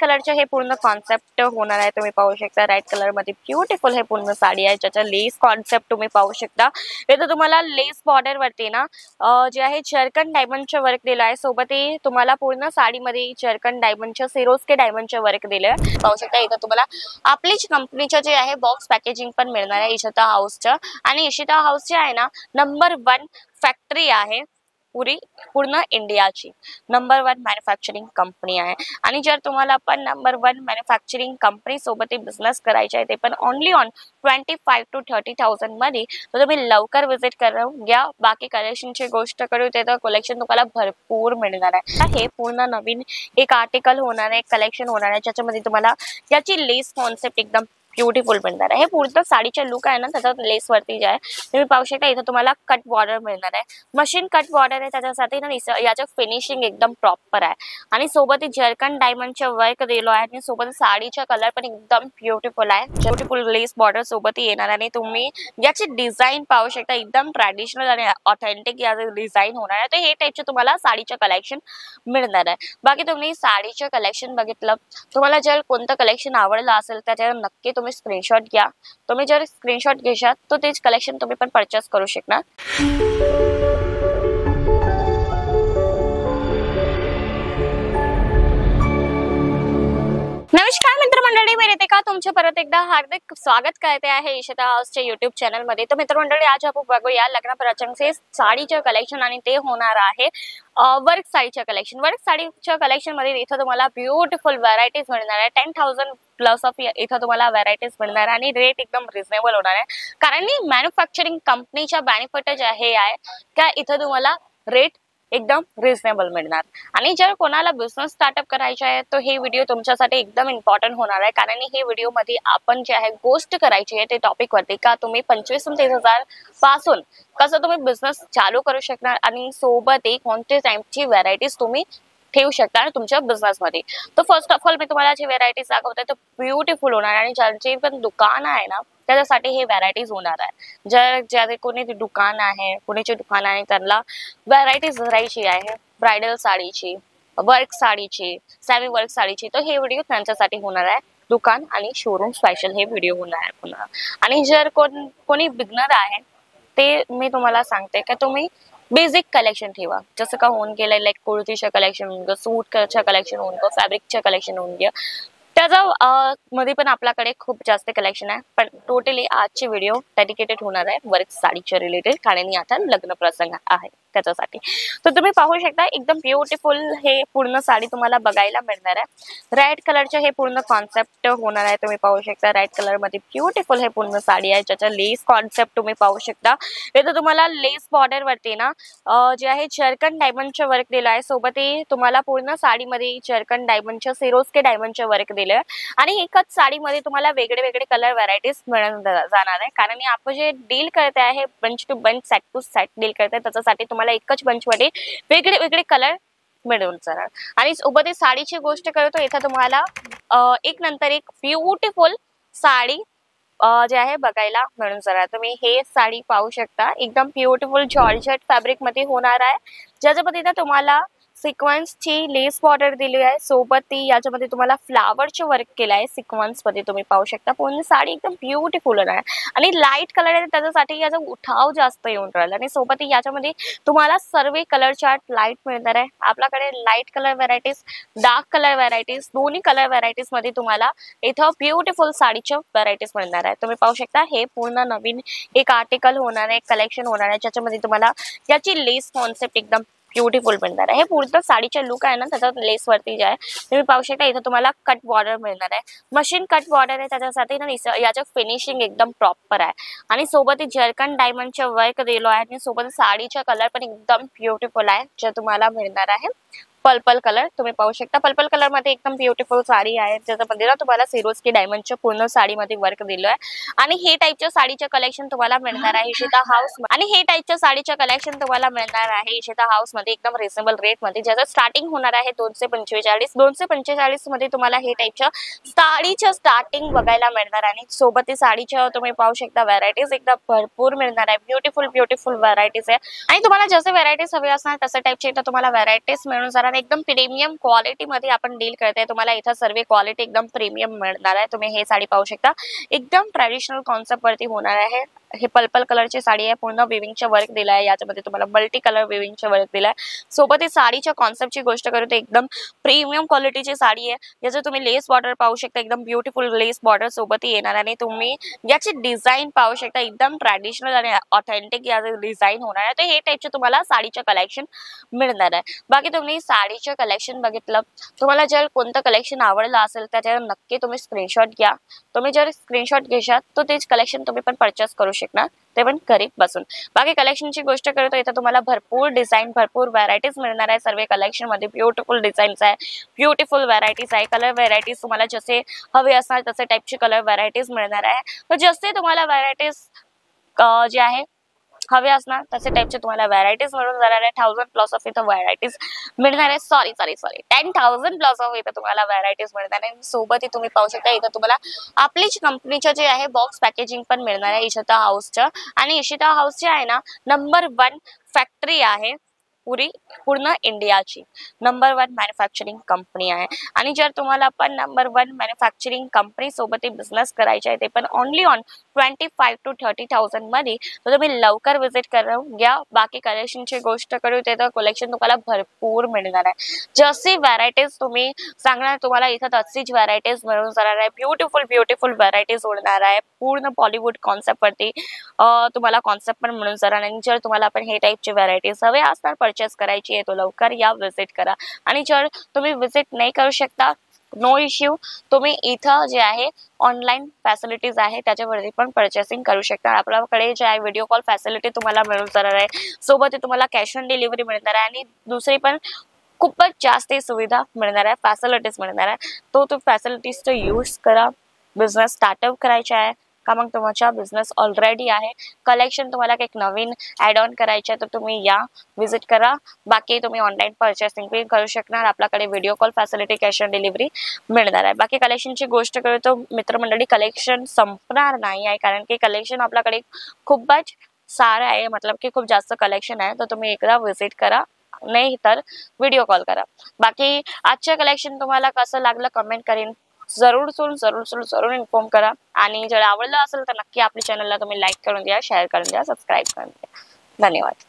कलरचे हे पूर्ण कॉन्सेप्ट होणार आहे। तुम्ही पाहू शकता रेड कलर मध्ये ब्युटिफुल हे पूर्ण साडी आहे, ज्याचा लेस कॉन्सेप्ट तुम्ही पाहू शकता। इथे तुम्हाला लेस बॉर्डर वरती ना जे आहे चरकन डायमंडचे वर्क दिलं आहे, सोबत तुम्हाला पूर्ण साडीमध्ये चरकन डायमंडच्या सिरोस्के डायमंडचे वर्क दिले आहे। पाहू शकता इथे तुम्हाला आपलीच कंपनीचं जे आहे बॉक्स पॅकेजिंग पण मिळणार आहे इशिता हाऊसचं। आणि इशिता हाऊस जे आहे ना नंबर 1 फॅक्टरी आहे पूर्ण इंडियाची, नंबर 1 मॅन्युफॅक्चरिंग कंपनी आहे। आणि जर तुम्हाला पण नंबर 1 मॅन्युफॅक्चरिंग कंपनी सोबत बिझनेस करायचा आहे, ते पण ओनली ऑन 25 to 30,000 मध्ये, तर तुम्ही लवकर विजिट करून घ्या। बाकी कलेक्शनची गोष्ट करू ते तर कलेक्शन तुम्हाला भरपूर मिळणार आहे। हे पूर्ण नवीन एक आर्टिकल होणार आहे, कलेक्शन होणार आहे, ज्याच्यामध्ये तुम्हाला याची लेस कॉन्सेप्ट एकदम ब्युटिफुल मिळणार आहे। हे पूर्ण साडीचे लुक आहे ना, त्याचा लेस वरती जे आहे तुम्ही पाहू शकता इथे तुम्हाला कट बॉर्डर मिळणार आहे, मशीन कट बॉर्डर आहे। त्याच्यासाठी ना याचं फिनिशिंग एकदम प्रॉपर आहे आणि सोबत जरकन डायमंडचे वर्क दिलो आहे आणि सोबत साडीचा कलर पण एकदम ब्युटिफुल आहे, ब्युटिफुल लेस बॉर्डर सोबत येणार आणि तुम्ही याची डिझाइन पाहू शकता एकदम ट्रॅडिशनल आणि ऑथेंटिक याचं डिझाइन होणार आहे। तर हे टाइपचे तुम्हाला साडीचं कलेक्शन मिळणार आहे। बाकी तुम्ही साडीचं कलेक्शन बघितलं, तुम्हाला जर कोणतं कलेक्शन आवडलं असेल त्याच्यावर नक्की तुम्ही स्क्रीनशॉट घ्या। तुम्ही जर स्क्रीनशॉट घेशाल तर तेच कलेक्शन तुम्ही पण परचेस करू शकणार। नमस्कार मित्रमंडळी, मी रितिका तुमचे परत एकदा हार्दिक स्वागत करते आहे इशिता हाऊसच्या YouTube चॅनल मध्ये। तर मित्रमंडळी आज आपण बघूया लग्न प्रसंगाचे साडीचे कलेक्शन आणि ते होणार आहे वर्क साडीचे कलेक्शन। वर्क साडीच्या कलेक्शन मध्ये इथे तुम्हाला ब्युटिफुल व्हरायटीज मिळणार आहे। 10,000 प्लस ऑफ इथे तुम्हाला व्हरायटीज मिळणार आणि रेट एकदम रिजनेबल होणार आहे, कारण मॅन्युफॅक्चरिंग कंपनीच्या बेनिफिट जे आहे का इथे तुम्हाला रेट एकदम रिजनेबल मिळणार। आणि जर कोणाला बिझनेस स्टार्टअप करायचा आहे तर हे व्हिडिओ तुमच्यासाठी एकदम इम्पॉर्टंट होणार आहे, कारण हे व्हिडिओ मध्ये आपण जे आहे गोष्ट करायची आहे ते टॉपिक वरती का तुम्ही 25 ते 30,000 पासून कसं तुम्ही बिझनेस चालू करू शकणार आणि सोबत कोणत्या टाइपची व्हरायटीज तुम्ही ठेवू शकता तुमच्या बिझनेस मध्ये। तर फर्स्ट ऑफ ऑल मी तुम्हाला जी व्हरायटीज दाखवते तर ब्युटिफुल होणार आणि ज्यांचे पण दुकान आहे ना त्याच्यासाठी हे व्हरायटीज होणार आहे। जर कोणी दुकान आहे, कोणीचे दुकान आहे, त्यांना व्हरायटीज भरायची आहे ब्रायडल साडीची, वर्क साडीची, सेमी वर्क साडीची, तर हे व्हिडिओ त्यांच्यासाठी होणार आहे। दुकान आणि शोरूम स्पेशल हे व्हिडिओ होणार आहे पुन्हा। आणि जर कोणी बिगनर आहे ते मी तुम्हाला सांगते की तुम्ही बेसिक कलेक्शन ठेवा, जसं का होऊन गेलं लाईक कुर्तीचं कलेक्शन होऊन गया, सूटचं कलेक्शन होऊन गया, फॅब्रिकचं कलेक्शन होऊन गया, त्याचा मध्ये पण आपल्याकडे खूप जास्त कलेक्शन आहे। पण टोटली आजची व्हिडिओ डेडिकेटेड होणार आहे वर्क साडीच्या रिलेटेड, कारण आता लग्न प्रसंग आहे त्याच्यासाठी। तर तुम्ही पाहू शकता एकदम ब्युटिफुल हे पूर्ण साडी तुम्हाला बघायला मिळणार आहे। रेड कलरचे हे पूर्ण कॉन्सेप्ट होणार आहे, तुम्ही पाहू शकता रेड कलर मध्ये ब्युटिफुल हे पूर्ण साडी आहे, ज्याचा लेस कॉन्सेप्ट तुम्ही पाहू शकता। इथे तुम्हाला लेस बॉर्डर वरती ना जे आहे चरकन डायमंडचे वर्क दिलं आहे, सोबत तुम्हाला पूर्ण साडीमध्ये चरकन डायमंडच्या सिरोस्के डायमंडचे वर्क दिले आहे। आणि एकच साडीमध्ये तुम्हाला वेगळे वेगळे कलर व्हरायटीज मिळून जाणार आहे, कारण आपण जे डील करते आहे bunch to bunch, set to set deal करते, त्याच्यासाठी तुम्हाला एकच बंच मध्ये वेगळे वेगळे कलर मिळून जाणार। आणि सोबत साडीची गोष्ट करतो इथे तुम्हाला एक नंतर एक ब्युटिफुल साडी जे आहे बघायला मिळून जाणार। तुम्ही हे साडी पाहू शकता एकदम ब्युटिफुल जॉर्जेट फॅब्रिक मध्ये होणार आहे, ज्याच्यामध्ये ना तुम्हाला सिक्वेन्सची लेस बॉर्डर दिली आहे, सोबत याच्यामध्ये तुम्हाला फ्लावरचे वर्क केलं आहे सिक्वेन्स मध्ये, तुम्ही पाहू शकता। पूर्ण साडी एकदम ब्युटिफुल आहे आणि लाईट कलर आहे, त्याच्यासाठी याचा उठाव जास्त येऊन राहिला आणि सोबत याच्यामध्ये तुम्हाला सर्व कलर चार्ट लाईट मिळणार आहे। आपल्याकडे light colour varieties, dark colour varieties, दोन्ही कलर व्हरायटीज मध्ये तुम्हाला इथं ब्युटिफुल साडीच्या व्हरायटीज मिळणार आहे। तुम्ही पाहू शकता हे पूर्ण नवीन एक आर्टिकल होणार आहे, कलेक्शन होणार आहे, ज्याच्यामध्ये तुम्हाला याची लेस कॉन्सेप्ट एकदम ब्युटिफुल मिळणार आहे। हे पूर्ण साडीचे लुक आहे ना, त्याचा लेस वरती जे आहे तुम्ही पाहू शकता इथे तुम्हाला कट बॉर्डर मिळणार आहे, मशीन कट बॉर्डर आहे। त्याच्यासाठी ना याचं फिनिशिंग एकदम प्रॉपर आहे आणि सोबत जरकन डायमंडचे वर्क दिलो आहे आणि सोबत साडीचा कलर पण एकदम ब्युटिफुल आहे, जे तुम्हाला मिळणार आहे पर्पल कलर। तुम्ही पाहू शकता पर्पल कलर मध्ये एकदम ब्युटिफुल साडी आहे, ज्याच्यामध्ये ना तुम्हाला सिरोस्की डायमंडच्या पूर्ण साडीमध्ये वर्क दिलं आहे। आणि हे टाइपच्या साडीचे कलेक्शन तुम्हाला मिळणार आहे इशिता हाऊस, आणि हे टाइपच्या साडीचे कलेक्शन तुम्हाला मिळणार आहे इशिता हाऊस मध्ये एकदम रिजनेबल रेट मध्ये, ज्याचं स्टार्टिंग होणार आहे 245। 245 मध्ये तुम्हाला हे टाइपच्या साडीच्या स्टार्टिंग बघायला मिळणार आणि सोबत साडीच्या तुम्ही पाहू शकता व्हरायटीज एकदम भरपूर मिळणार आहे, ब्युटिफुल व्हरायटीज आहे। आणि तुम्हाला जसे व्हरायटीज हवी असणार तसे टाइपचे तुम्हाला व्हरायटीज मिळून जाणार। कारण एकदम प्रीमियम क्वालिटी मध्ये आपण डील करताय. तुम्हाला इथं सर्व क्वालिटी एकदम प्रीमियम मिळणार आहे. तुम्ही हे साडी पाहू शकता, एकदम ट्रेडिशनल कॉन्सेप्ट वरती होणार आहे. हे पर्पल कलरची साडी आहे, पूर्ण विविंगचे वर्क दिलं आहे. याच्यामध्ये तुम्हाला मल्टी कलर विविंगचे वर्क दिलं आहे. सोबत ही साडीच्या कॉन्सेप्टची गोष्ट करू तर एकदम प्रीमियम क्वालिटीची साडी आहे. याचं तुम्ही लेस बॉर्डर पाहू शकता, एकदम ब्युटिफुल लेस बॉर्डर सोबत येणार आणि तुम्ही याची डिझाईन पाहू शकता, एकदम ट्रॅडिशनल आणि ऑथेंटिक याचं डिझाईन होणार आहे. तर हे टाईपचे तुम्हाला साडीचं कलेक्शन मिळणार आहे. बाकी तुम्ही साडीचं कलेक्शन बघितलं, तुम्हाला जर कोणतं कलेक्शन आवडलं असेल त्याच्यावर नक्की तुम्ही स्क्रीनशॉट घ्या. तुम्ही जर स्क्रीनशॉट घेशाल तर तेच कलेक्शन तुम्ही पण परचेस करू शकणार, ते पण घरी बसून. बाकी कलेक्शनची गोष्ट करतो, इथं तुम्हाला भरपूर डिझाईन, भरपूर व्हरायटीज मिळणार आहे. सर्व कलेक्शन मध्ये ब्युटिफुल डिझाईन्स आहे, ब्युटिफुल व्हरायटीज आहे. कलर व्हरायटीज तुम्हाला जसे हवे असणार तसे टाईपचे कलर व्हरायटीज मिळणार आहे. तर जसे तुम्हाला व्हरायटीज जे आहे हवे असणार तसे टाईपचे तुम्हाला व्हरायटीज मिळून जाणार आहे. 1000 प्लस ऑफ इथं व्हरायटीज मिळणार आहे. सॉरी 10,000 प्लस ऑफ इथं तुम्हाला व्हरायटीज मिळणार आहे. सोबत तुम्ही पाहू शकता इथं तुम्हाला आपलीच कंपनीचं जे आहे बॉक्स पॅकेजिंग पण मिळणार आहे इशिता हाऊसचं. आणि इशिता हाऊस जे आहे ना, नंबर 1 फॅक्टरी आहे पूर्ण इंडियाची. नंबर 1 मॅन्युफॅक्चरिंग कंपनी आहे. आणि जर तुम्हाला पण नंबर 1 मॅन्युफॅक्चरिंग कंपनी सोबत बिझनेस करायचा आहे, ते पण ओनली ऑन 25,000 to 30,000 मध्ये, तर तुम्ही लवकर विजिट करून घ्या. बाकी कलेक्शनची गोष्ट करू ते तर कलेक्शन तुम्हाला भरपूर मिळणार आहे. जशी व्हरायटीज तुम्ही सांगणार तुम्हाला इथं तशीच व्हरायटीज मिळून जाणार आहे. ब्युटिफुल व्हरायटीज होणार आहे. पूर्ण बॉलिवूड कॉन्सेप्ट वरती तुम्हाला कॉन्सेप्ट पण मिळून जाणार. आणि जर तुम्हाला पण हे टाईपचे व्हरायटीज हवे असणार परचेस करायची आहे, तो लवकर या, विजिट करा. आणि जर तुम्ही विजिट नाही करू शकता, नो इश्यू, तुम्ही इथं जे आहे ऑनलाईन फॅसिलिटीज आहे त्याच्यावरती पण परचेसिंग करू शकता. आपल्याकडे जे आहे व्हिडिओ कॉल फॅसिलिटी तुम्हाला मिळून जाणार आहे. सोबत तुम्हाला कॅश ऑन डिलिव्हरी मिळणार आहे. आणि दुसरी पण खूपच जास्त सुविधा मिळणार आहे, फॅसिलिटीज मिळणार आहे. तो फॅसिलिटीजचा यूज करा. बिझनेस स्टार्टअप करायचा आहे का मग तुमचा बिझनेस ऑलरेडी आहे, कलेक्शन तुम्हाला एक नवीन ॲड ऑन करायचं आहे, तर तुम्ही या, विजिट करा. बाकी तुम्ही ऑनलाईन परचेसिंग पण करू शकणार. आपल्याकडे video call facility, cash on delivery मिळणार आहे. बाकी कलेक्शनची गोष्ट करू तर मित्रमंडळी कलेक्शन संपणार नाही आहे, कारण की कलेक्शन आपल्याकडे खूपच सारं आहे, मतलब की खूप जास्त कलेक्शन आहे. तर तुम्ही एकदा विजिट करा, नाही तर व्हिडिओ कॉल करा. बाकी आजचं कलेक्शन तुम्हाला कसं लागलं कमेंट करीन, जरूर इन्फॉर्म करा. आणि जर आवडलं असेल तर नक्की आपल्या चॅनलला तुम्ही लाईक करून द्या, शेअर करून द्या, सबस्क्राईब करून द्या. धन्यवाद.